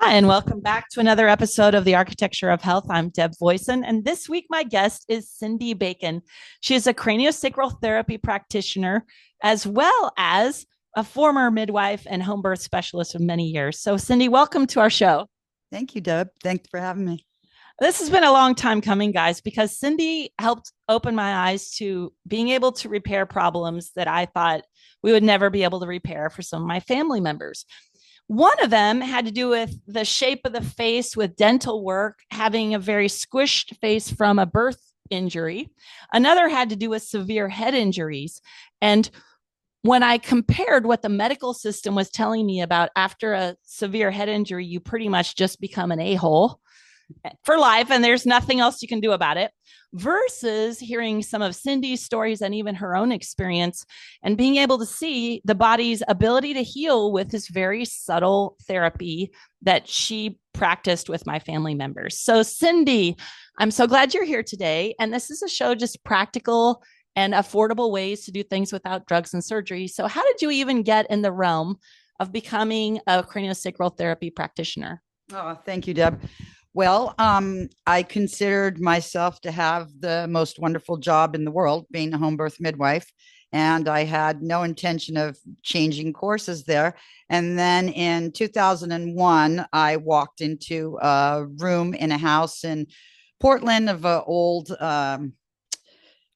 Hi, and welcome back to another episode of the Architecture of Health. I'm Deb Voisin, and this week my guest is Cindy Bacon. She is a craniosacral therapy practitioner, as well as a former midwife and home birth specialist of many years. So, Cindy, welcome to our show. Thank you, Deb. Thanks for having me. This has been a long time coming, guys, because Cindy helped open my eyes to being able to repair problems that I thought we would never be able to repair for some of my family members. One of them had to do with the shape of the face with dental work, having a very squished face from a birth injury. Another had to do with severe head injuries. And when I compared what the medical system was telling me about after a severe head injury, you pretty much just become an a-hole for life and there's nothing else you can do about it, versus hearing some of Cindy's stories and even her own experience and being able to see the body's ability to heal with this very subtle therapy that she practiced with my family members. So, Cindy, I'm so glad you're here today. And this is a show just practical and affordable ways to do things without drugs and surgery. So, how did you even get in the realm of becoming a craniosacral therapy practitioner? Oh, thank you, Deb. Well, I considered myself to have the most wonderful job in the world, being a home birth midwife, and I had no intention of changing courses there. And then in 2001, I walked into a room in a house in Portland of an old,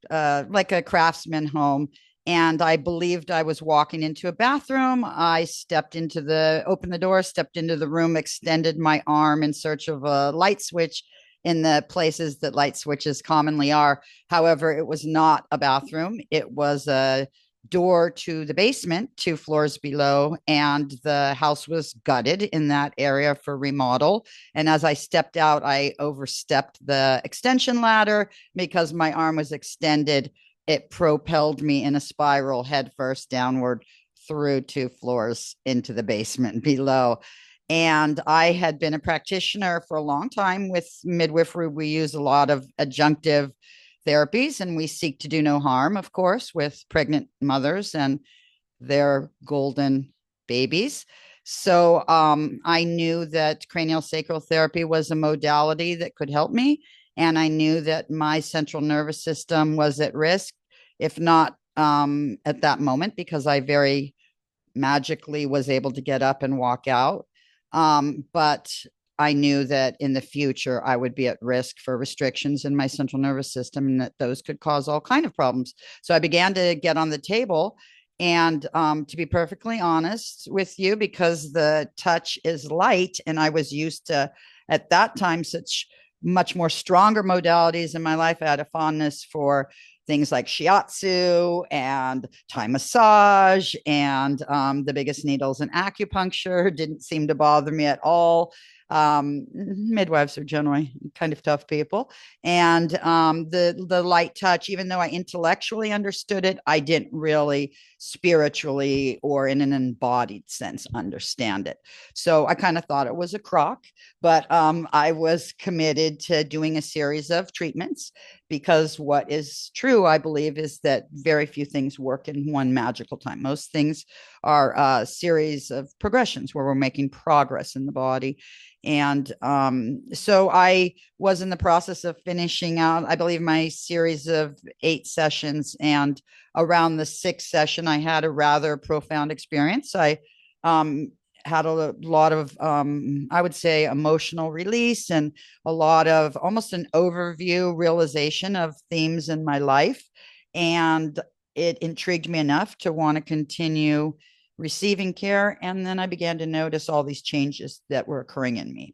like a craftsman home. And I believed I was walking into a bathroom. I opened the door, stepped into the room, extended my arm in search of a light switch in the places that light switches commonly are. However, it was not a bathroom. It was a door to the basement, 2 floors below, and the house was gutted in that area for remodel. And as I stepped out, I overstepped the extension ladder because my arm was extended. It propelled me in a spiral headfirst downward through 2 floors into the basement below. And I had been a practitioner for a long time with midwifery. We use a lot of adjunctive therapies and we seek to do no harm, of course, with pregnant mothers and their golden babies. So I knew that craniosacral therapy was a modality that could help me. And I knew that my central nervous system was at risk, if not at that moment, because I very magically was able to get up and walk out. But I knew that in the future I would be at risk for restrictions in my central nervous system and that those could cause all kinds of problems. So I began to get on the table. And to be perfectly honest with you, because the touch is light and I was used to, at that time, such much more stronger modalities in my life. I had a fondness for things like shiatsu and Thai massage and the biggest needles and acupuncture didn't seem to bother me at all. Midwives are generally kind of tough people, and the light touch, even though I intellectually understood it, I didn't really spiritually or in an embodied sense understand it. So I kind of thought it was a crock, but I was committed to doing a series of treatments because what is true, I believe, is that very few things work in one magical time. Most things are a series of progressions where we're making progress in the body. And so I was in the process of finishing out, I believe, my series of 8 sessions. And around the 6th session, I had a rather profound experience. I had a lot of, I would say, emotional release and a lot of almost an overview realization of themes in my life. And it intrigued me enough to want to continue receiving care. And then I began to notice all these changes that were occurring in me.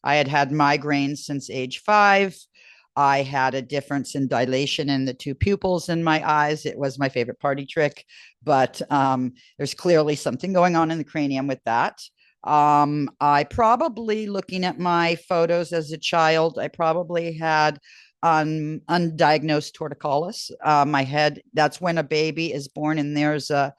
I had had migraines since age 5. I had a difference in dilation in the 2 pupils in my eyes. It was my favorite party trick, but there's clearly something going on in the cranium with that. I probably, looking at my photos as a child, I probably had undiagnosed torticollis. My head, that's when a baby is born and there's a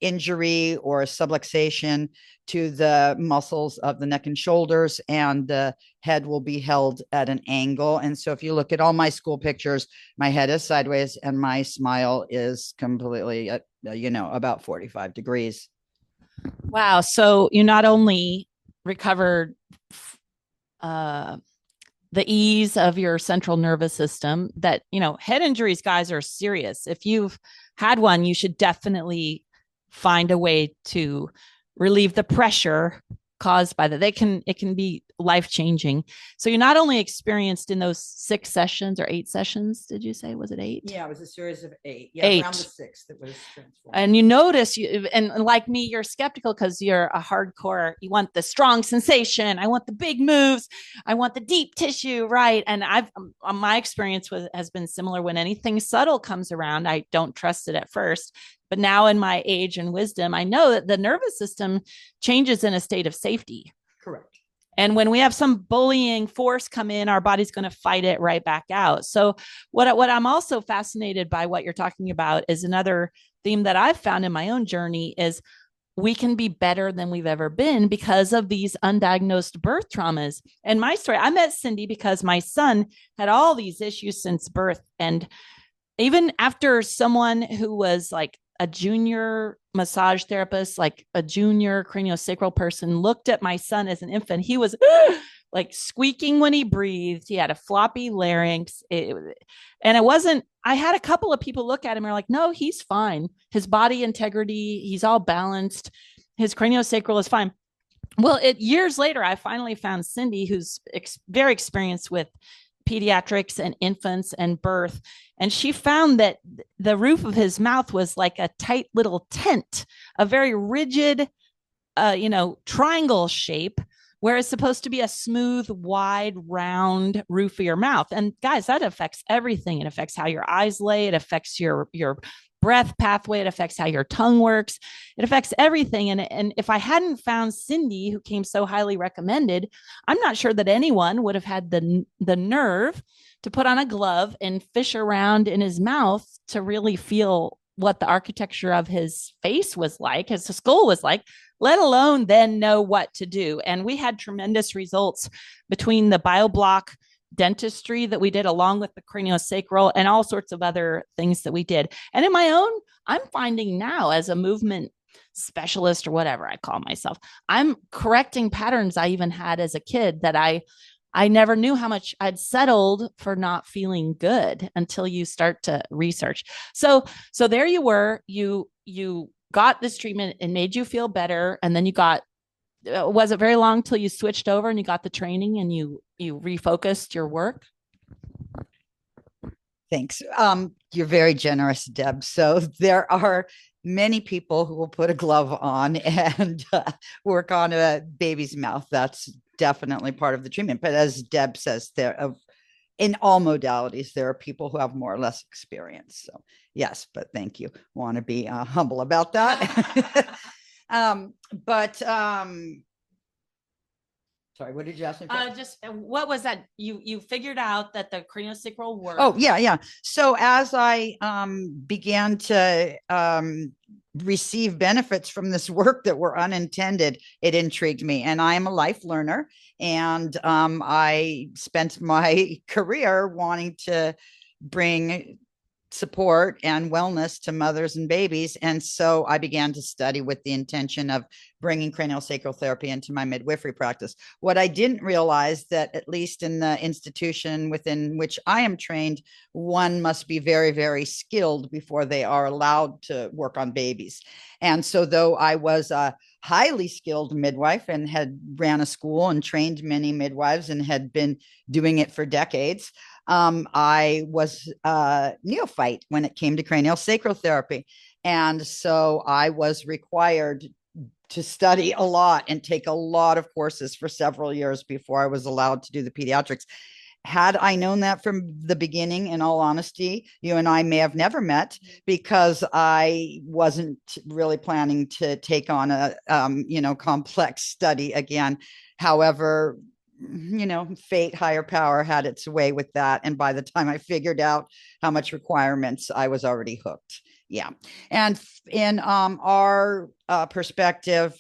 injury or a subluxation to the muscles of the neck and shoulders, and the head will be held at an angle. And so if you look at all my school pictures, my head is sideways and my smile is completely, about 45 degrees. Wow. So you not only recovered uh, the ease of your central nervous system. That, head injuries, guys, are serious. If you've had one, you should definitely find a way to relieve the pressure caused by that. It can be life-changing. So you're not only experienced in those 6 sessions or 8 sessions, did you say? Was it 8? Yeah, it was a series of 8. Yeah, 8. Around the 6th that was transformed. And you notice, and like me, you're skeptical because you're a hardcore. You want the strong sensation. I want the big moves. I want the deep tissue, right? And my experience has been similar. When anything subtle comes around, I don't trust it at first. But now in my age and wisdom, I know that the nervous system changes in a state of safety. Correct. And when we have some bullying force come in, our body's going to fight it right back out. So what I'm also fascinated by what you're talking about is another theme that I've found in my own journey is we can be better than we've ever been because of these undiagnosed birth traumas. And my story, I met Cindy because my son had all these issues since birth. And even after someone who was like a junior massage therapist, like a junior craniosacral person, looked at my son as an infant, he was like squeaking when he breathed. He had a floppy larynx. And it wasn't, I had a couple of people look at him and are like, no, he's fine. His body integrity, he's all balanced. His craniosacral is fine. Well, years later, I finally found Cindy, who's very experienced with pediatrics and infants and birth. And she found that the roof of his mouth was like a tight little tent, a very rigid, triangle shape, where it's supposed to be a smooth, wide, round roof of your mouth. And guys, that affects everything. It affects how your eyes lay. It affects your breath pathway. It affects how your tongue works. It affects everything. And if I hadn't found Cindy, who came so highly recommended, I'm not sure that anyone would have had the nerve to put on a glove and fish around in his mouth to really feel what the architecture of his face was like, his skull was like, let alone then know what to do. And we had tremendous results between the BioBlock dentistry that we did, along with the craniosacral and all sorts of other things that we did. And in my own, I'm finding now, as a movement specialist or whatever I call myself, I'm correcting patterns I even had as a kid that I never knew how much I'd settled for not feeling good until you start to research. So there you were, you got this treatment and made you feel better. And then you got, was it very long till you switched over and you got the training and you refocused your work? Thanks. You're very generous, Deb. So there are many people who will put a glove on and work on a baby's mouth. That's definitely part of the treatment. But as Deb says, in all modalities, there are people who have more or less experience. So yes, but thank you. Want to be humble about that. Sorry, what did you ask me? Just what was that? You figured out that the craniosacral worked. Oh, yeah. So as I began to receive benefits from this work that were unintended, it intrigued me. And I am a life learner. And I spent my career wanting to bring support and wellness to mothers and babies. And so I began to study with the intention of bringing craniosacral therapy into my midwifery practice. What I didn't realize, that at least in the institution within which I am trained, one must be very, very skilled before they are allowed to work on babies. And so though I was a highly skilled midwife and had ran a school and trained many midwives and had been doing it for decades, I was a neophyte when it came to craniosacral therapy. And so I was required to study a lot and take a lot of courses for several years before I was allowed to do the pediatrics. Had I known that from the beginning, in all honesty, you and I may have never met, because I wasn't really planning to take on a, complex study again. However, fate, higher power had its way with that. And by the time I figured out how much requirements, I was already hooked. Yeah. And in our perspective,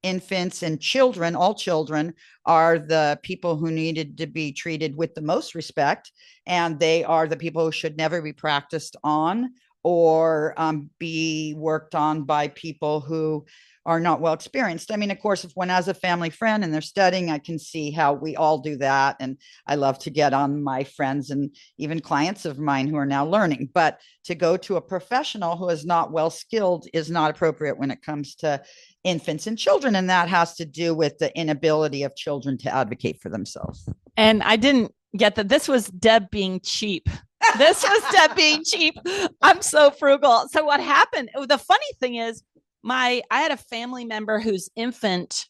infants and children, all children, are the people who needed to be treated with the most respect. And they are the people who should never be practiced on or be worked on by people who are not well experienced. I mean, of course, if one has a family friend and they're studying, I can see how we all do that. And I love to get on my friends and even clients of mine who are now learning. But to go to a professional who is not well skilled is not appropriate when it comes to infants and children. And that has to do with the inability of children to advocate for themselves. And I didn't get that this was Deb being cheap. This was Deb being cheap. I'm so frugal. So what happened? The funny thing is, I had a family member whose infant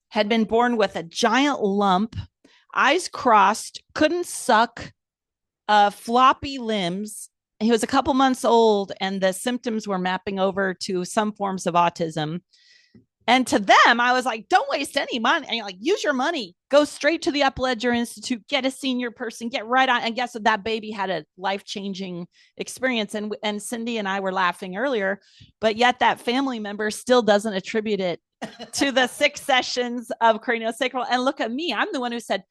had been born with a giant lump, eyes crossed, couldn't suck, floppy limbs. He was a couple months old, and the symptoms were mapping over to some forms of autism. And to them, I was like, don't waste any money. And you're like, use your money, go straight to the Upledger Institute, get a senior person, get right on. And guess what? That baby had a life-changing experience. And Cindy and I were laughing earlier, but yet that family member still doesn't attribute it to the 6 sessions of craniosacral. And look at me. I'm the one who said,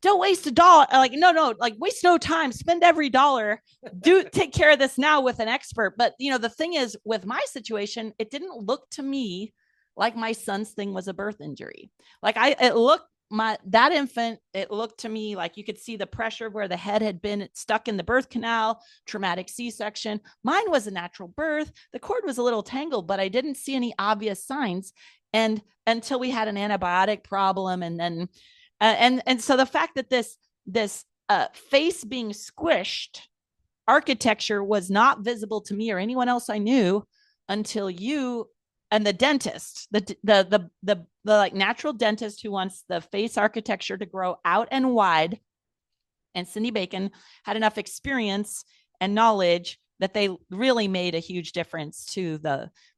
don't waste $1. Like, no, like waste no time, spend every dollar, take care of this now with an expert. But the thing is, with my situation, it didn't look to me like my son's thing was a birth injury. Like that infant, it looked to me like you could see the pressure where the head had been stuck in the birth canal, traumatic C-section. Mine was a natural birth. The cord was a little tangled, but I didn't see any obvious signs. And until we had an antibiotic problem, and then, and so the fact that this face being squished architecture was not visible to me or anyone else I knew until you and the dentist, the like natural dentist who wants the face architecture to grow out and wide, and Cindy Bacon had enough experience and knowledge that they really made a huge difference to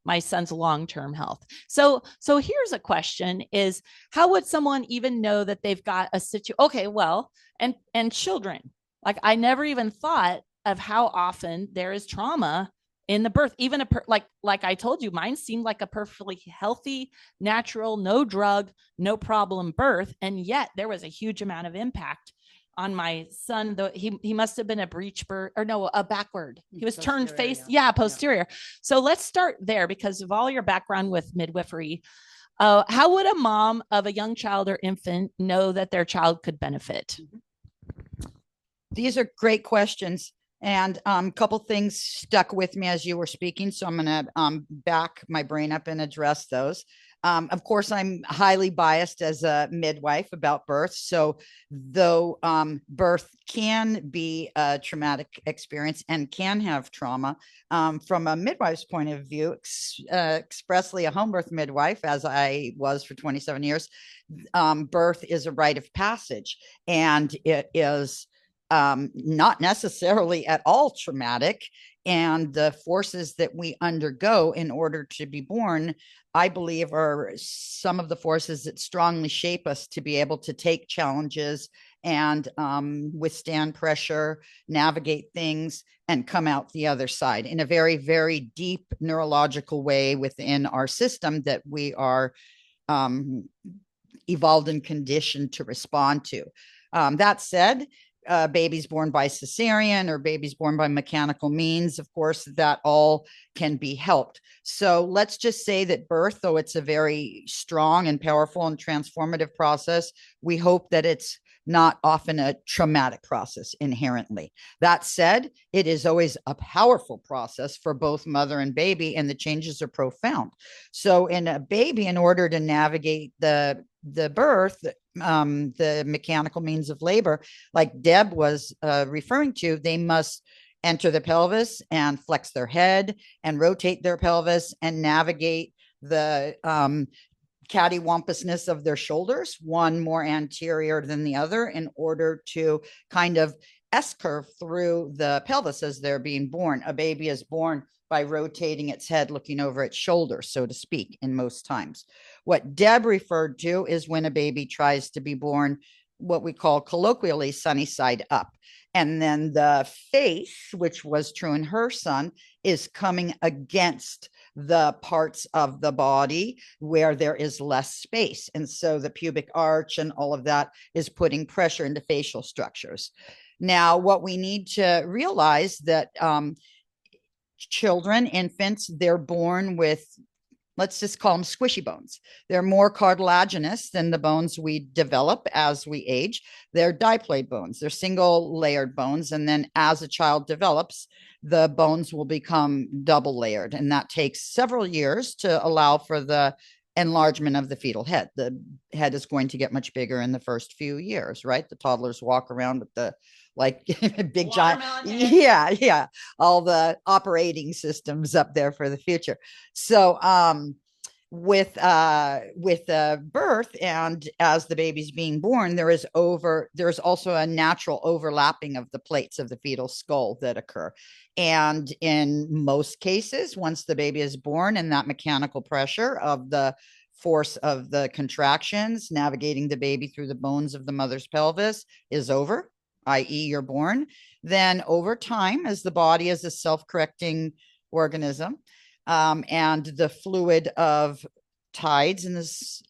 my son's long-term health. So here's a question: is how would someone even know that they've got a situation? Okay, well, and children, like I never even thought of how often there is trauma in the birth. Even like I told you, mine seemed like a perfectly healthy, natural, no drug, no problem birth, and yet there was a huge amount of impact on my son. Though he must have been a breech birth, or no, a backward. He was posterior, turned face, posterior. Yeah. So let's start there, because of all your background with midwifery. How would a mom of a young child or infant know that their child could benefit? These are great questions. And a couple things stuck with me as you were speaking, so I'm going to back my brain up and address those. Of course, I'm highly biased as a midwife about birth. So though birth can be a traumatic experience and can have trauma, from a midwife's point of view, expressly a home birth midwife, as I was for 27 years, birth is a rite of passage, and it is not necessarily at all traumatic. And the forces that we undergo in order to be born, I believe, are some of the forces that strongly shape us to be able to take challenges and withstand pressure, navigate things, and come out the other side in a very, very deep neurological way within our system that we are evolved and conditioned to respond to. That said, babies born by cesarean or babies born by mechanical means, of course, that all can be helped. So let's just say that birth, though it's a very strong and powerful and transformative process, we hope that it's not often a traumatic process inherently. That said, it is always a powerful process for both mother and baby, and the changes are profound. So in a baby, in order to navigate the birth, the mechanical means of labor, like Deb was referring to, they must enter the pelvis and flex their head and rotate their pelvis and navigate the cattywampusness of their shoulders, one more anterior than the other, in order to kind of S-curve through the pelvis as they're being born. A baby is born by rotating its head, looking over its shoulder, so to speak, in most times. What Deb referred to is when a baby tries to be born, what we call colloquially sunny side up. And then the face, which was true in her son, is coming against the parts of the body where there is less space. And so the pubic arch and all of that is putting pressure into facial structures. Now, what we need to realize that children, infants, they're born with, let's just call them squishy bones. They're more cartilaginous than the bones we develop as we age. They're diplate bones. They're single layered bones. And then as a child develops, the bones will become double layered. And that takes several years to allow for the enlargement of the fetal head. The head is going to get much bigger in the first few years, right? The toddlers walk around with the like big giant, yeah, all the operating systems up there for the future. So with birth, and as the baby's being born, there's also a natural overlapping of the plates of the fetal skull that occur. And in most cases, once the baby is born and that mechanical pressure of the force of the contractions navigating the baby through the bones of the mother's pelvis is over, i.e. you're born, then over time, as the body is a self-correcting organism, and the fluid of tides in the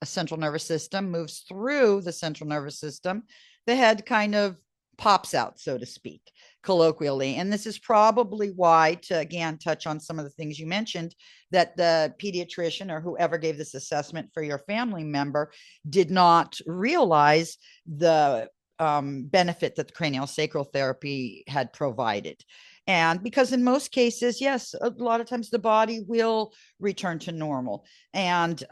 central nervous system moves through the central nervous system, the head kind of pops out, so to speak, colloquially. And this is probably why, to again touch on some of the things you mentioned, that the pediatrician or whoever gave this assessment for your family member did not realize the benefit that the craniosacral therapy had provided. And because in most cases, yes, a lot of times the body will return to normal, and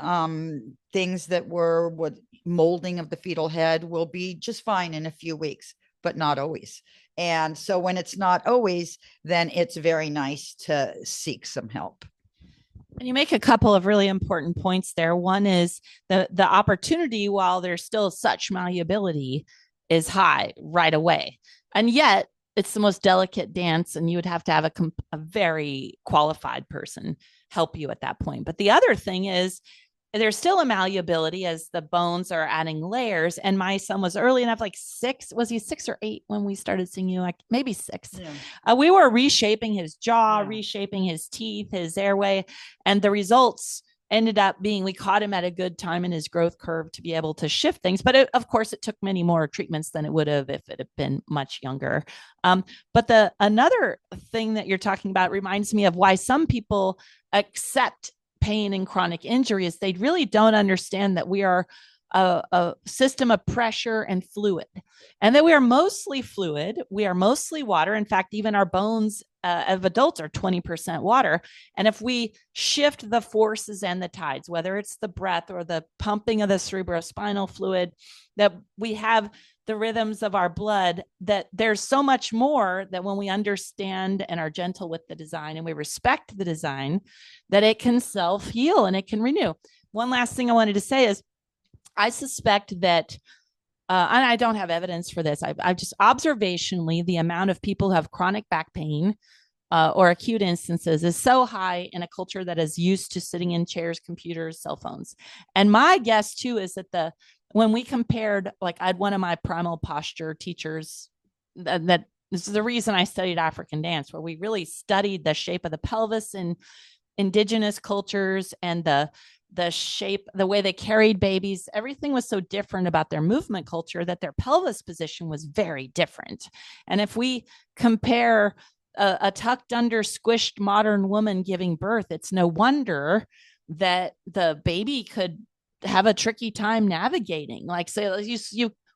things that were what molding of the fetal head will be just fine in a few weeks, but not always. And so when it's not always, then it's very nice to seek some help. And you make a couple of really important points there. One is the opportunity, while there's still such malleability, is high right away. And yet it's the most delicate dance, and you would have to have a very qualified person help you at that point. But the other thing is there's still a malleability as the bones are adding layers. And my son was early enough, like 6, was he 6 or 8 when we started seeing you? Like maybe 6. Yeah. We were reshaping his jaw, reshaping his teeth, his airway, and the results ended up being, we caught him at a good time in his growth curve to be able to shift things. But of course, it took many more treatments than it would have if it had been much younger. But another thing that you're talking about reminds me of why some people accept pain and chronic injury is they really don't understand that we are a system of pressure and fluid, and that we are mostly fluid. We are mostly water. In fact, even our bones of adults are 20% water. And if we shift the forces and the tides, whether it's the breath or the pumping of the cerebrospinal fluid, that we have the rhythms of our blood, that there's so much more that when we understand and are gentle with the design and we respect the design, that it can self-heal and it can renew. One last thing I wanted to say is I suspect that, and I don't have evidence for this, I've just observationally, the amount of people who have chronic back pain or acute instances is so high in a culture that is used to sitting in chairs, computers, cell phones. And my guess too is that when we compared, like I had one of my primal posture teachers that this is the reason I studied African dance, where we really studied the shape of the pelvis in indigenous cultures and the shape, the way they carried babies. Everything was so different about their movement culture that their pelvis position was very different. And if we compare a tucked under, squished modern woman giving birth, it's no wonder that the baby could have a tricky time navigating. Like, so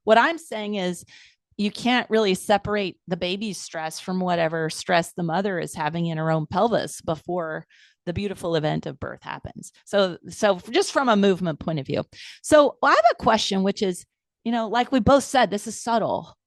what I'm saying is you can't really separate the baby's stress from whatever stress the mother is having in her own pelvis before the beautiful event of birth happens. So just from a movement point of view. So I have a question, which is, like we both said, this is subtle.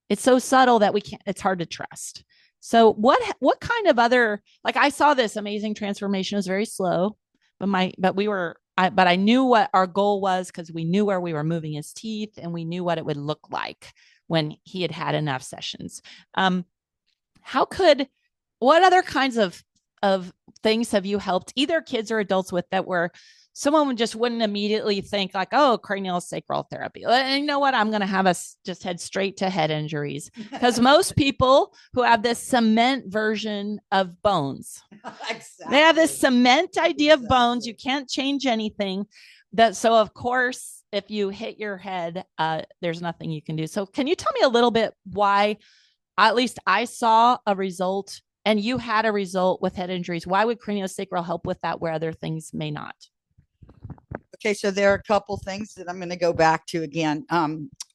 It's so subtle that it's hard to trust. So what kind of other, like I saw this amazing transformation. It was very slow, but I knew what our goal was because we knew where we were moving his teeth and we knew what it would look like when he had enough sessions. What other kinds of things have you helped either kids or adults with that were someone just wouldn't immediately think like, oh, craniosacral therapy. And you know what? I'm going to have us just head straight to head injuries because most people who have this cement version of bones, exactly. They have this cement idea of bones. You can't change anything. So of course, if you hit your head, there's nothing you can do. So can you tell me a little bit why, at least I saw a result and you had a result with head injuries, why would craniosacral help with that where other things may not? Okay, so there are a couple things that I'm going to go back to again.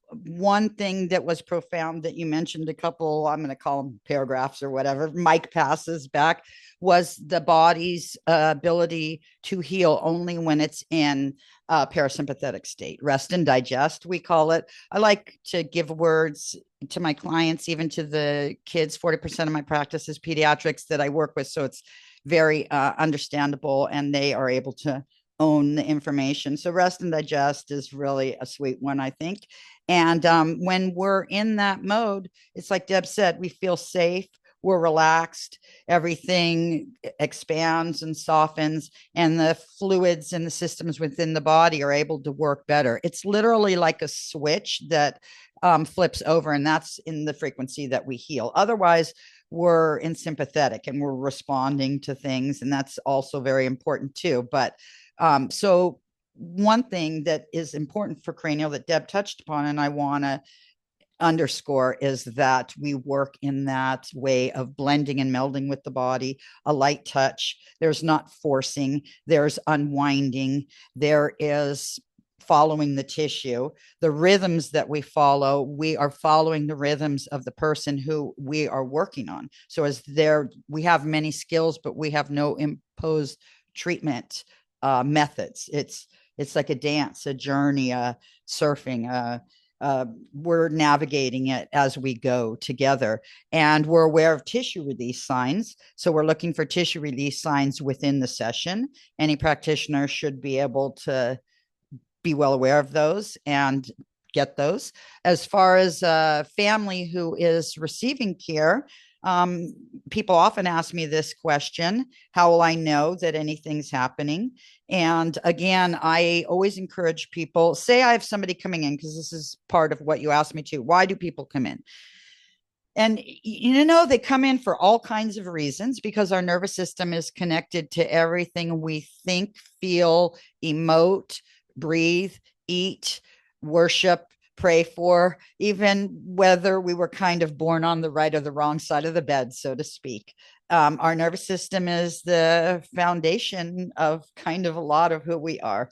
One thing that was profound that you mentioned a couple, I'm going to call them paragraphs or whatever, mic passes back, was the body's ability to heal only when it's in a parasympathetic state. Rest and digest, we call it. I like to give words to my clients, even to the kids. 40% of my practice is pediatrics that I work with. So it's very understandable, and they are able to own the information. So rest and digest is really a sweet one, I think. And when we're in that mode, it's like Deb said, we feel safe, we're relaxed, everything expands and softens, and the fluids and the systems within the body are able to work better. It's literally like a switch that flips over, and that's in the frequency that we heal. Otherwise, we're in sympathetic and we're responding to things, and that's also very important too. But so one thing that is important for cranial that Deb touched upon, and I want to underscore, is that we work in that way of blending and melding with the body, a light touch. There's not forcing, there's unwinding, there is following the tissue. The rhythms that we follow, we are following the rhythms of the person who we are working on. So as there, we have many skills, but we have no imposed treatment methods. It's like a dance, a journey, surfing. We're navigating it as we go together, and we're aware of tissue release signs. So we're looking for tissue release signs within the session. Any practitioner should be able to be well aware of those and get those. As far as a family who is receiving care, people often ask me this question: how will I know that anything's happening? And again, I always encourage people, say I have somebody coming in, because this is part of what you asked me to. Why do people come in? And, they come in for all kinds of reasons, because our nervous system is connected to everything we think, feel, emote, breathe, eat, worship, pray for, even whether we were kind of born on the right or the wrong side of the bed, so to speak. Our nervous system is the foundation of kind of a lot of who we are.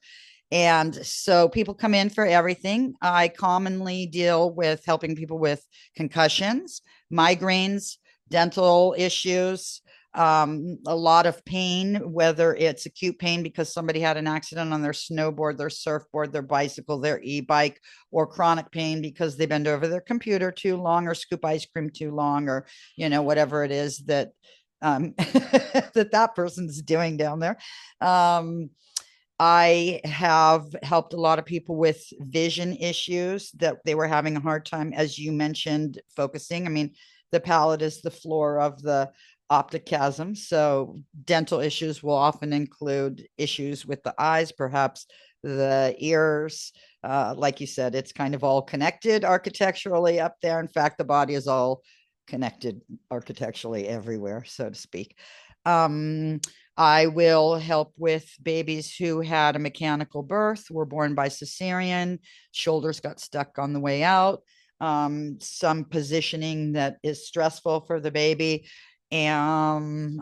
And so people come in for everything. I commonly deal with helping people with concussions, migraines, dental issues, a lot of pain, whether it's acute pain because somebody had an accident on their snowboard, their surfboard, their bicycle, their e-bike, or chronic pain because they bend over their computer too long or scoop ice cream too long, or, whatever it is that that person's doing down there. I have helped a lot of people with vision issues that they were having a hard time, as you mentioned, focusing. I mean, the palate is the floor of the optic chasm. So dental issues will often include issues with the eyes, perhaps the ears. Like you said, it's kind of all connected architecturally up there. In fact, the body is all connected architecturally everywhere, so to speak. I will help with babies who had a mechanical birth, were born by cesarean, shoulders got stuck on the way out, some positioning that is stressful for the baby, and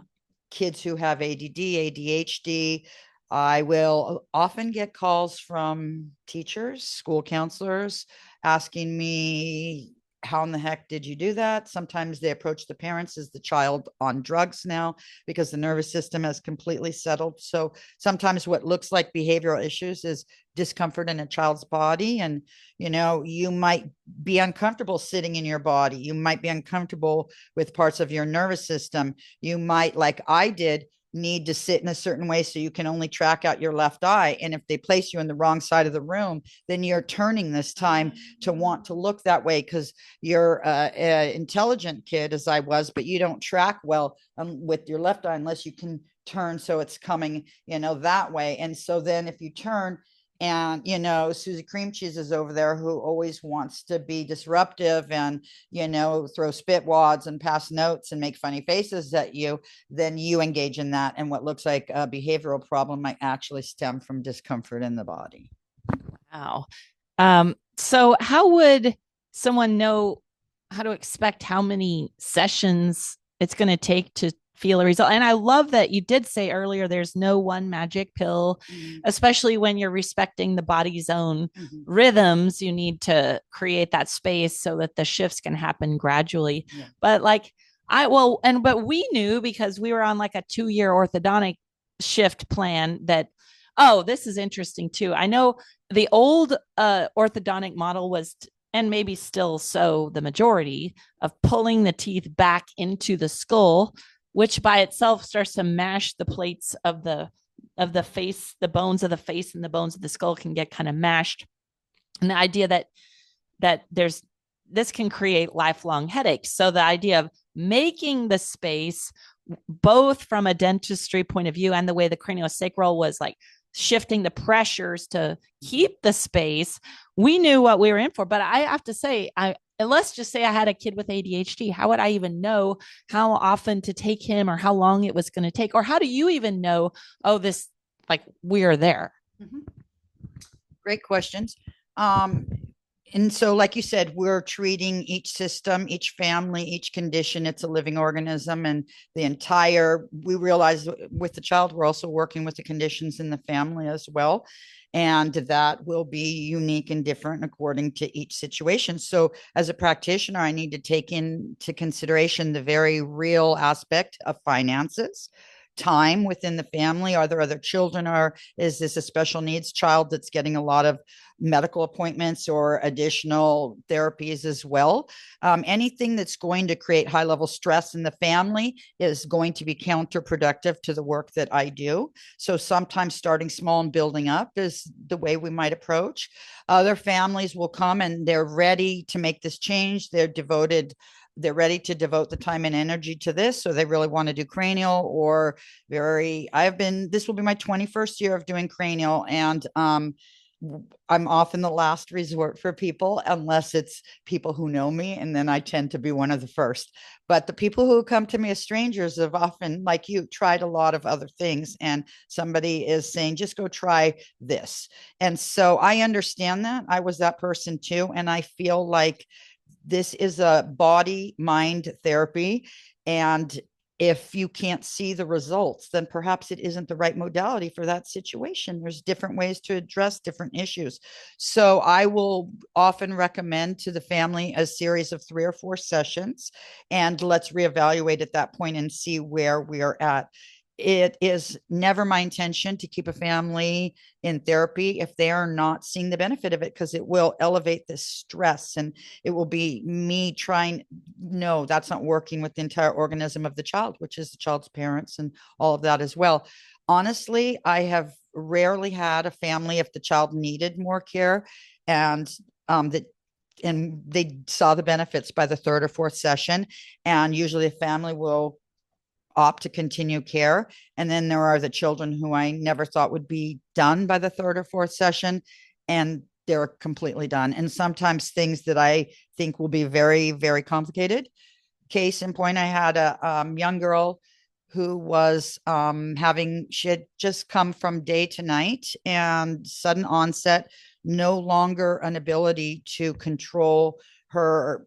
kids who have ADD, ADHD. I will often get calls from teachers, school counselors, asking me, how in the heck did you do that? Sometimes they approach the parents: is the child on drugs now? Because the nervous system has completely settled. So sometimes what looks like behavioral issues is discomfort in a child's body. And, you might be uncomfortable sitting in your body. You might be uncomfortable with parts of your nervous system. You might, like I did, need to sit in a certain way so you can only track out your left eye. And if they place you in the wrong side of the room, then you're turning this time to want to look that way because you're an intelligent kid, as I was, but you don't track well with your left eye unless you can turn so it's coming, that way. And so then if you turn, and, Susie Cream Cheese is over there, who always wants to be disruptive and, throw spit wads and pass notes and make funny faces at you, then you engage in that. And what looks like a behavioral problem might actually stem from discomfort in the body. Wow. So how would someone know how to expect how many sessions it's going to take to feel a result. And I love that you did say earlier there's no one magic pill, especially when you're respecting the body's own rhythms. You need to create that space so that the shifts can happen gradually. Yeah. But like but we knew because we were on like a 2-year orthodontic shift plan that, oh, this is interesting too. I know the old orthodontic model was, and maybe still so, the majority of pulling the teeth back into the skull, which by itself starts to mash the plates of the face, the bones of the face and the bones of the skull can get kind of mashed. And the idea that there's this can create lifelong headaches. So the idea of making the space, both from a dentistry point of view and the way the craniosacral was like shifting the pressures to keep the space, we knew what we were in for. But I have to say, let's just say I had a kid with ADHD. How would I even know how often to take him or how long it was going to take? Or how do you even know, oh, this, like, we're there? Mm-hmm. Great questions. And so, like you said, we're treating each system, each family, each condition. It's a living organism. And we realize with the child, we're also working with the conditions in the family as well. And that will be unique and different according to each situation. So as a practitioner, I need to take into consideration the very real aspect of finances, time within the family. Are there other children? Is this a special needs child that's getting a lot of medical appointments or additional therapies as well? Anything that's going to create high level stress in the family is going to be counterproductive to the work that I do. So sometimes starting small and building up is the way we might approach. Other families will come and they're ready to make this change. They're ready to devote the time and energy to this. So they really want to do cranial this will be my 21st year of doing cranial. And I'm often the last resort for people, unless it's people who know me. And then I tend to be one of the first. But the people who come to me as strangers have often, like you, tried a lot of other things. And somebody is saying, just go try this. And so I understand that. I was that person too. And I feel like this is a body mind therapy. And if you can't see the results, then perhaps it isn't the right modality for that situation. There's different ways to address different issues. So I will often recommend to the family a series of 3 or 4 sessions, and let's reevaluate at that point and see where we are at. It is never my intention to keep a family in therapy if they are not seeing the benefit of it, because it will elevate the stress and it will be me trying. No, that's not working with the entire organism of the child, which is the child's parents and all of that as well. Honestly, I have rarely had a family, if the child needed more care and they saw the benefits by the 3rd or 4th session, and usually the family will opt to continue care. And then there are the children who I never thought would be done by the 3rd or 4th session, and they're completely done. And sometimes things that I think will be very, very complicated. Case in point, I had a young girl who was she had just come from day to night and sudden onset, no longer an ability to control her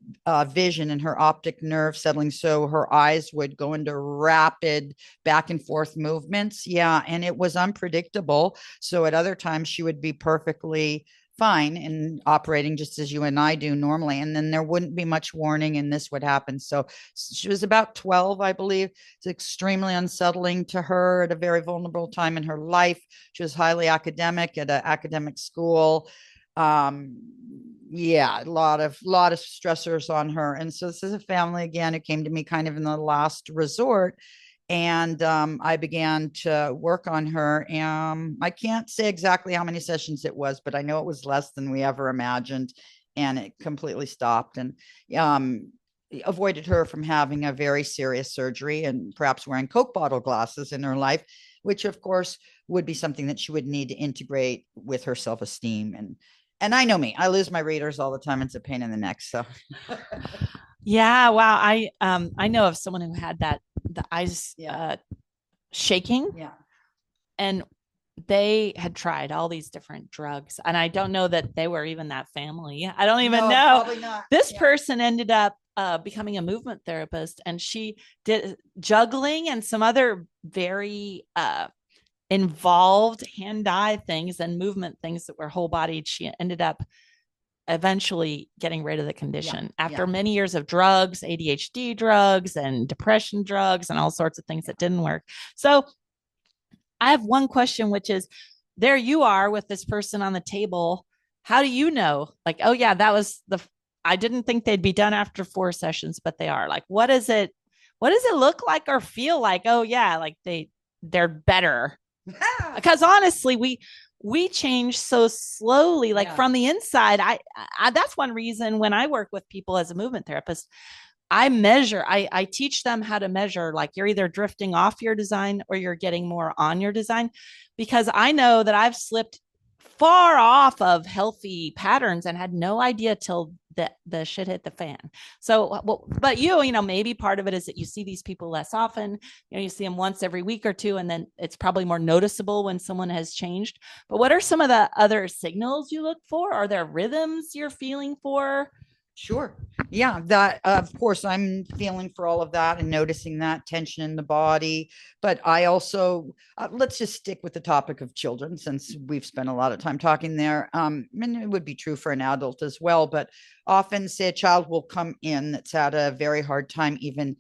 vision and her optic nerve settling. So her eyes would go into rapid back and forth movements. Yeah. And it was unpredictable. So at other times she would be perfectly fine and operating just as you and I do normally. And then there wouldn't be much warning and this would happen. So she was about 12, I believe. It's extremely unsettling to her at a very vulnerable time in her life. She was highly academic at an academic school. Yeah, a lot of stressors on her. And so this is a family again who came to me kind of in the last resort. And I began to work on her. I can't say exactly how many sessions it was, but I know it was less than we ever imagined. And it completely stopped and avoided her from having a very serious surgery and perhaps wearing Coke bottle glasses in her life, which of course would be something that she would need to integrate with her self-esteem. And I know me, I lose my readers all the time. It's a pain in the neck. So yeah, wow. I know of someone who had the eyes shaking. Yeah. And they had tried all these different drugs. And I don't know that they were even that family. I don't even know. Probably not. This person ended up becoming a movement therapist, and she did juggling and some other very involved hand-eye things and movement things that were whole bodied. She ended up eventually getting rid of the condition after many years of drugs, ADHD drugs and depression drugs and all sorts of things that didn't work. So I have one question, which is, there you are with this person on the table. How do you know? Like, oh yeah, that was I didn't think they'd be done after 4 sessions, but they are. Like, what does it look like or feel like? Oh yeah, like they're better. Because honestly, we change so slowly, like from the inside. I that's one reason when I work with people as a movement therapist, I measure, I teach them how to measure, like you're either drifting off your design or you're getting more on your design, because I know that I've slipped far off of healthy patterns and had no idea till the shit hit the fan. So, well, but you know, maybe part of it is that you see these people less often. You know, you see them once every week or two, and then it's probably more noticeable when someone has changed. But what are some of the other signals you look for? Are there rhythms you're feeling for? Sure. Yeah, that of course I'm feeling for all of that and noticing that tension in the body. But I also let's just stick with the topic of children since we've spent a lot of time talking there. And it would be true for an adult as well. But often, say a child will come in that's had a very hard time even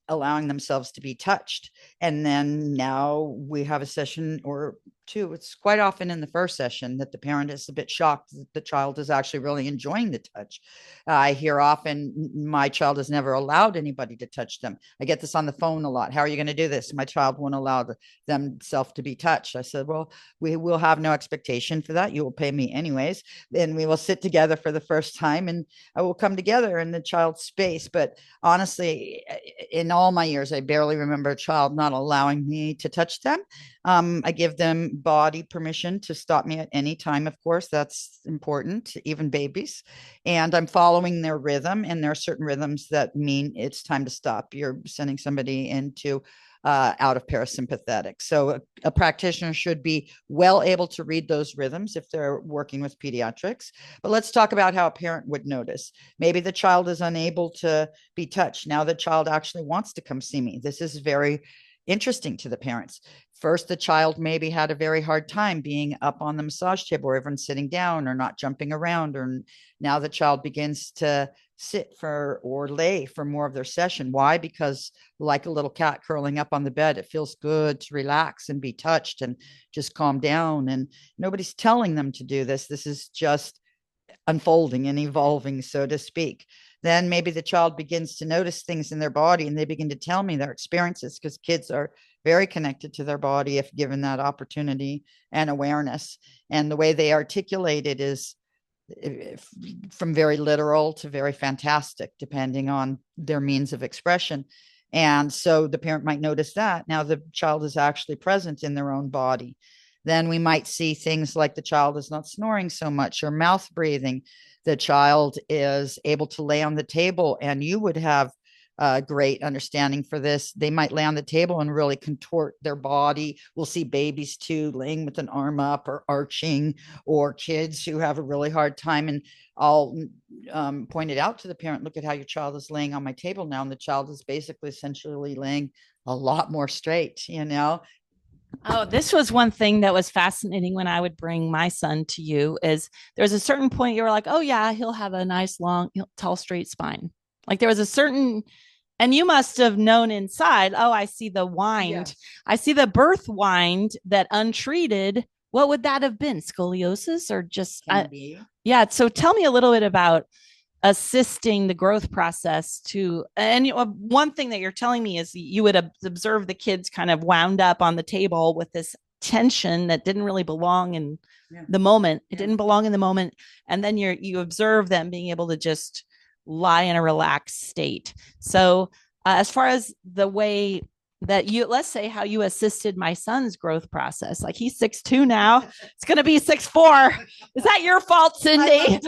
allowing themselves to be touched, and then now we have a session or two. It's quite often in the first session that the parent is a bit shocked that the child is actually really enjoying the touch. I hear often, my child has never allowed anybody to touch them. I get this on the phone a lot. How are you going to do this? My child won't allow themselves to be touched. I said, well, we will have no expectation for that. You will pay me anyways. Then we will sit together for the first time and I will come together in the child's space. But honestly, in all my years, I barely remember a child not allowing me to touch them. I give them body permission to stop me at any time. Of course, that's important, even babies. And I'm following their rhythm. And there are certain rhythms that mean it's time to stop. You're sending somebody into out of parasympathetic. So a practitioner should be well able to read those rhythms if they're working with pediatrics. But let's talk about how a parent would notice. Maybe the child is unable to be touched. Now the child actually wants to come see me. This is very interesting to the parents. First, the child maybe had a very hard time being up on the massage table or even sitting down or not jumping around. Or now the child begins to sit for or lay for more of their session. Why? Because like a little cat curling up on the bed, it feels good to relax and be touched and just calm down. And nobody's telling them to do this. This is just unfolding and evolving, so to speak. Then maybe the child begins to notice things in their body and they begin to tell me their experiences, because kids are very connected to their body if given that opportunity and awareness. And the way they articulate it is from very literal to very fantastic, depending on their means of expression. And so the parent might notice that now the child is actually present in their own body. Then we might see things like the child is not snoring so much or mouth breathing. The child is able to lay on the table, and you would have a great understanding for this. They might lay on the table and really contort their body. We'll see babies too, laying with an arm up or arching, or kids who have a really hard time. And I'll point it out to the parent, look at how your child is laying on my table now. And the child is basically essentially laying a lot more straight, you know. Oh, this was one thing that was fascinating when I would bring my son to you. Is there was a certain point you were like, oh yeah, he'll have a nice long tall straight spine. Like there was a certain, and you must have known inside, oh, I see the wind. Yes. I see the birth wind that untreated. What would that have been? Scoliosis or just yeah. So tell me a little bit about assisting the growth process to, and one thing that you're telling me is you would observe the kids kind of wound up on the table with this tension that didn't really belong in the moment. It didn't belong in the moment. And then you observe them being able to just lie in a relaxed state. So as far as the way that you, let's say how you assisted my son's growth process, like he's 6'2" now, it's going to be 6'4". Is that your fault, Cindy?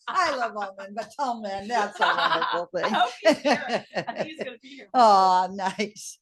I love all men, but tall men, that's a wonderful thing. I hope he's here. I think he's going to be here. Oh, nice.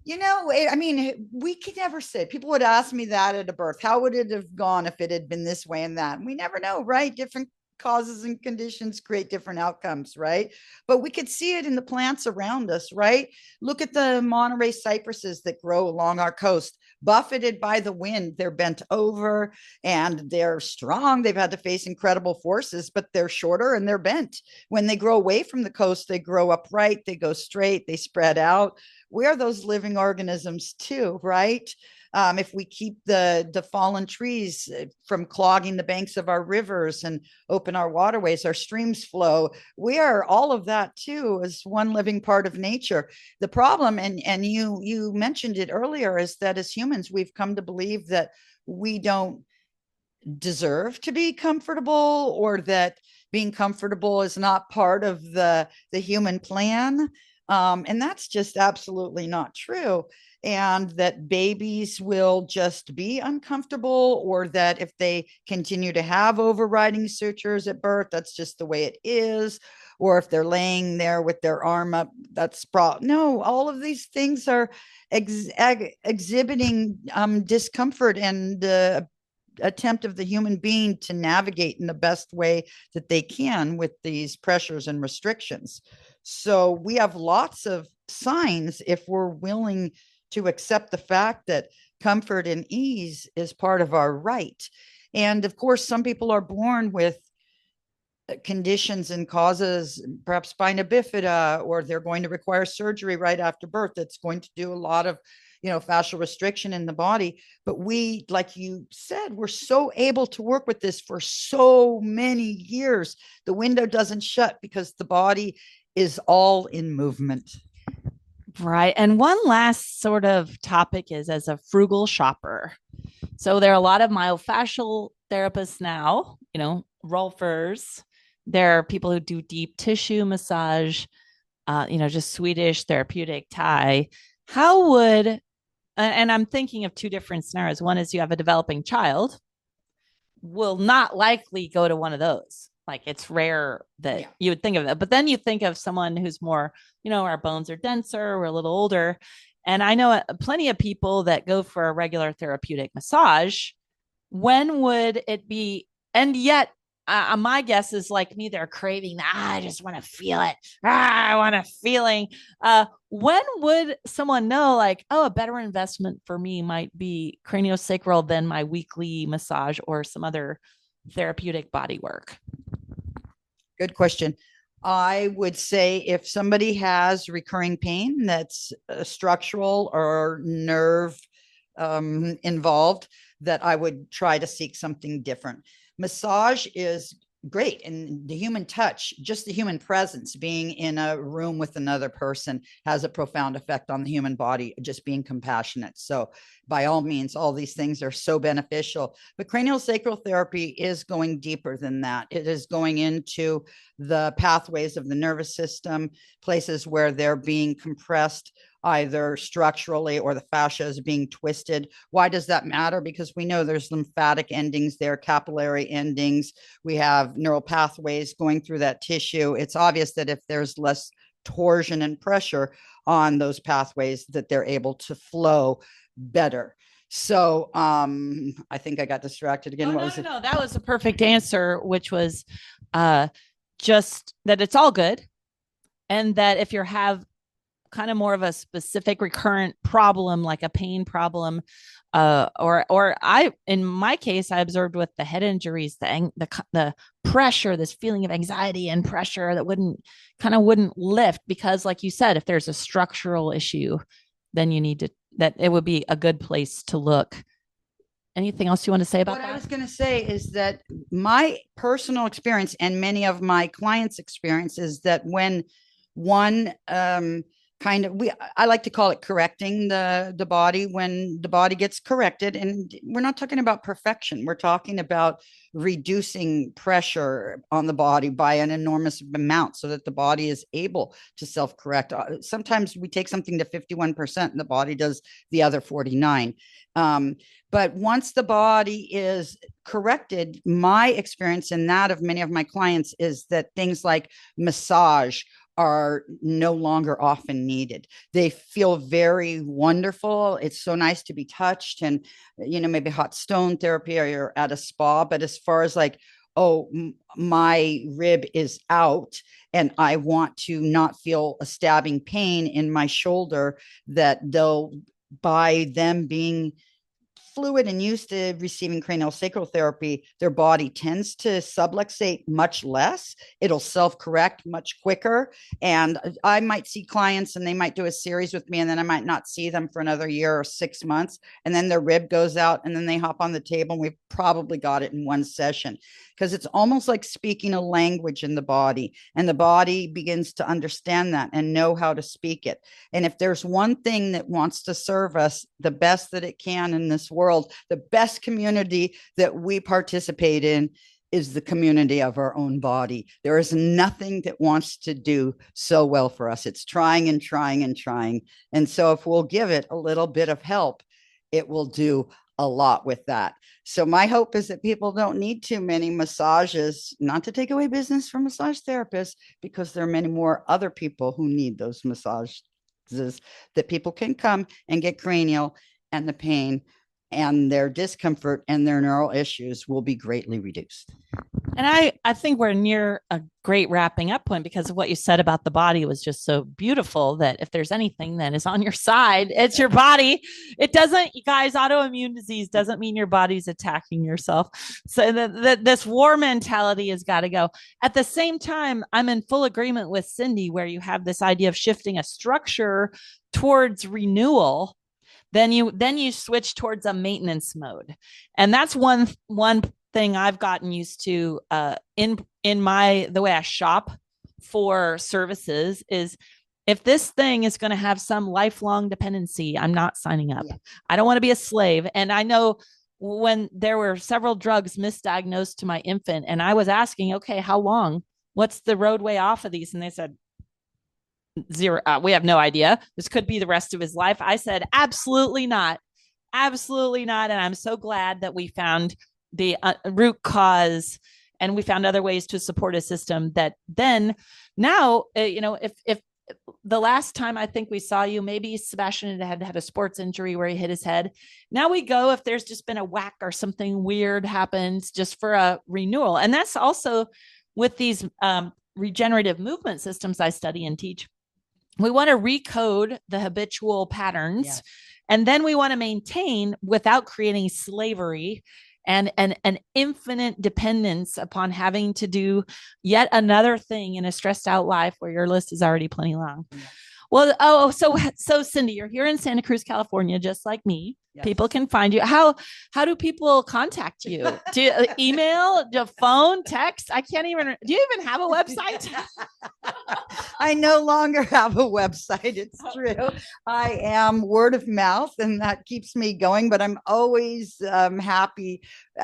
You know, I mean, we could never say. People would ask me that at a birth. How would it have gone if it had been this way and that? And we never know, right? Different causes and conditions create different outcomes, right? But we could see it in the plants around us, right? Look at the Monterey cypresses that grow along our coast. Buffeted by the wind, they're bent over and they're strong. They've had to face incredible forces, but they're shorter and they're bent. When they grow away from the coast, they grow upright, they go straight, they spread out. We are those living organisms too, right? If we keep the fallen trees from clogging the banks of our rivers and open our waterways, our streams flow. We are all of that too, as one living part of nature. The problem, and you mentioned it earlier, is that as humans, we've come to believe that we don't deserve to be comfortable, or that being comfortable is not part of the human plan. And that's just absolutely not true. And that babies will just be uncomfortable, or that if they continue to have overriding sutures at birth, that's just the way it is. Or if they're laying there with their arm up, that's no, all of these things are exhibiting discomfort and attempt of the human being to navigate in the best way that they can with these pressures and restrictions. So we have lots of signs, if we're willing to accept the fact that comfort and ease is part of our right. And of course, some people are born with conditions and causes, perhaps spina bifida, or they're going to require surgery right after birth that's going to do a lot of fascial restriction in the body. But we, like you said, we're so able to work with this for so many years. The window doesn't shut because the body is all in movement. Right. And one last sort of topic is, as a frugal shopper. So there are a lot of myofascial therapists now, rolfers. There are people who do deep tissue massage, just Swedish therapeutic Thai. How would, and I'm thinking of two different scenarios. One is you have a developing child, will not likely go to one of those. Like, it's rare that you would think of that. But then you think of someone who's more, our bones are denser, we're a little older. And I know plenty of people that go for a regular therapeutic massage. When would it be? And yet, my guess is, like me, they're craving that. I just want to feel it. I want a feeling. When would someone know, like, oh, a better investment for me might be craniosacral than my weekly massage or some other therapeutic body work? Good question. I would say if somebody has recurring pain that's structural or nerve involved, that I would try to seek something different. Massage is great, and the human touch, just the human presence, being in a room with another person, has a profound effect on the human body, just being compassionate. So by all means, all these things are so beneficial. But craniosacral therapy is going deeper than that. It is going into the pathways of the nervous system, places where they're being compressed either structurally, or the fascia is being twisted. Why does that matter? Because we know there's lymphatic endings there, capillary endings. We have neural pathways going through that tissue. It's obvious that if there's less torsion and pressure on those pathways, that they're able to flow better. So I think I got distracted again. No, that was a perfect answer, which was just that it's all good. And that if you have kind of more of a specific recurrent problem, like a pain problem, or I, in my case, I observed with the head injuries, the pressure, this feeling of anxiety and pressure that wouldn't lift, because, like you said, if there's a structural issue, then you need to, that it would be a good place to look. Anything else you want to say about that? What I was going to say is that my personal experience, and many of my clients' experience, is that when one I like to call it correcting the body, when the body gets corrected, and we're not talking about perfection, we're talking about reducing pressure on the body by an enormous amount so that the body is able to self-correct. Sometimes we take something to 51% and the body does the other 49. But once the body is corrected, my experience and that of many of my clients is that things like massage are no longer often needed. They feel very wonderful. It's so nice to be touched, and maybe hot stone therapy, or you're at a spa. But as far as like, oh, my rib is out and I want to not feel a stabbing pain in my shoulder, that they'll, by them being fluid and used to receiving craniosacral therapy, their body tends to subluxate much less. It'll self-correct much quicker. And I might see clients and they might do a series with me, and then I might not see them for another year or 6 months. And then their rib goes out and then they hop on the table and we've probably got it in one session, because it's almost like speaking a language in the body, and the body begins to understand that and know how to speak it. And if there's one thing that wants to serve us the best that it can in this world, the best community that we participate in is the community of our own body. There is nothing that wants to do so well for us. It's trying and trying and trying. And so if we'll give it a little bit of help, it will do a lot with that. So my hope is that people don't need too many massages, not to take away business from massage therapists, because there are many more other people who need those massages, that people can come and get cranial, and the pain and their discomfort and their neural issues will be greatly reduced. And I think we're near a great wrapping up point, because of what you said about the body was just so beautiful, that if there's anything that is on your side, it's your body. It doesn't, you guys, autoimmune disease doesn't mean your body's attacking yourself. So this war mentality has got to go. At the same time, I'm in full agreement with Cindy, where you have this idea of shifting a structure towards renewal. Then you switch towards a maintenance mode. And that's one thing I've gotten used to in the way I shop for services is, if this thing is going to have some lifelong dependency, I'm not signing up. Yeah. I don't want to be a slave. And I know when there were several drugs misdiagnosed to my infant, and I was asking, okay, how long? What's the roadway off of these? And they said, zero. We have no idea. This could be the rest of his life. I said, absolutely not. Absolutely not. And I'm so glad that we found the root cause, and we found other ways to support a system that then now, if the last time I think we saw you, maybe Sebastian had had a sports injury where he hit his head. Now we go, if there's just been a whack or something weird happens, just for a renewal. And that's also with these regenerative movement systems I study and teach. We want to recode the habitual patterns, yes. And then we want to maintain without creating slavery and an infinite dependence upon having to do yet another thing in a stressed out life where your list is already plenty long. Yeah. Well, so Cindy, you're here in Santa Cruz, California, just like me. Yes. People can find you. How do people contact you? Do you email, do phone, text? I can't even. Do you even have a website? I no longer have a website. It's true. I am word of mouth, and that keeps me going. But I'm always happy.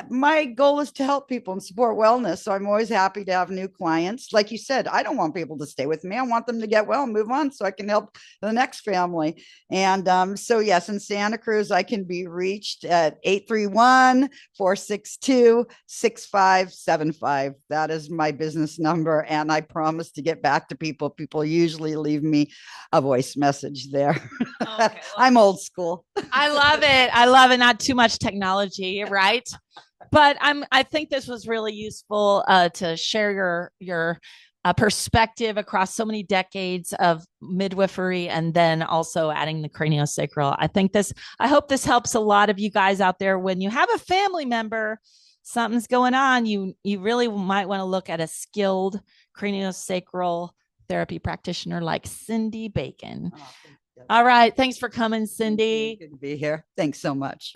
My goal is to help people and support wellness. So I'm always happy to have new clients. Like you said, I don't want people to stay with me. I want them to get well and move on, so I can help the next family. And so yes, in Santa Cruz, I can be reached at 831-462-6575. That is my business number. And I promise to get back to people. People usually leave me a voice message there. Okay. I'm old school. I love it. I love it. Not too much technology, right? But I think this was really useful to share your perspective across so many decades of midwifery, and then also adding the craniosacral. I hope this helps a lot of you guys out there. When you have a family member, something's going on, you really might want to look at a skilled craniosacral therapy practitioner like Cindy Bacon. Oh, all right. Thanks for coming, Cindy. Good to be here. Thanks so much.